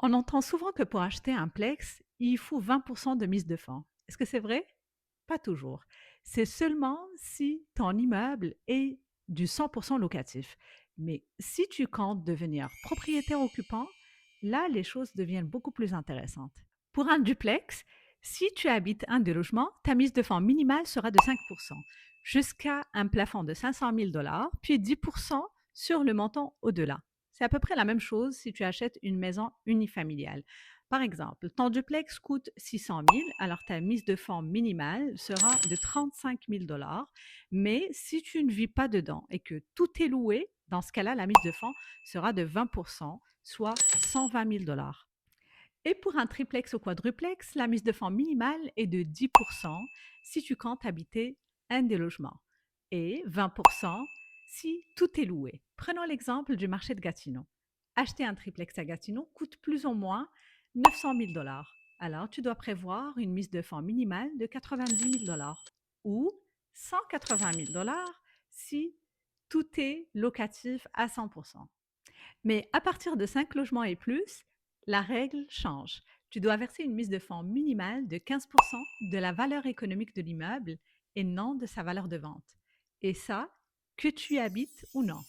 On entend souvent que pour acheter un Plex, il faut 20% de mise de fonds. Est-ce que c'est vrai? Pas toujours. C'est seulement si ton immeuble est du 100% locatif. Mais si tu comptes devenir propriétaire occupant, là, les choses deviennent beaucoup plus intéressantes. Pour un duplex, si tu habites un des logements, ta mise de fonds minimale sera de 5%, jusqu'à un plafond de 500 000 dollars, puis 10% sur le montant au-delà. C'est à peu près la même chose si tu achètes une maison unifamiliale. Par exemple, ton duplex coûte 600 000, alors ta mise de fonds minimale sera de 35 000 dollars. Mais si tu ne vis pas dedans et que tout est loué, dans ce cas-là, la mise de fonds sera de 20%, soit 120 000 dollars. Et pour un triplex ou quadruplex, la mise de fonds minimale est de 10% si tu comptes habiter un des logements et 20% si tout est loué. Prenons l'exemple du marché de Gatineau. Acheter un triplex à Gatineau coûte plus ou moins 900 000 dollars. Alors, tu dois prévoir une mise de fonds minimale de 90 000 dollars ou 180 000 dollars si tout est locatif à 100%. Mais à partir de 5 logements et plus, la règle change. Tu dois verser une mise de fonds minimale de 15% de la valeur économique de l'immeuble et non de sa valeur de vente. Et ça, que tu y habites ou non.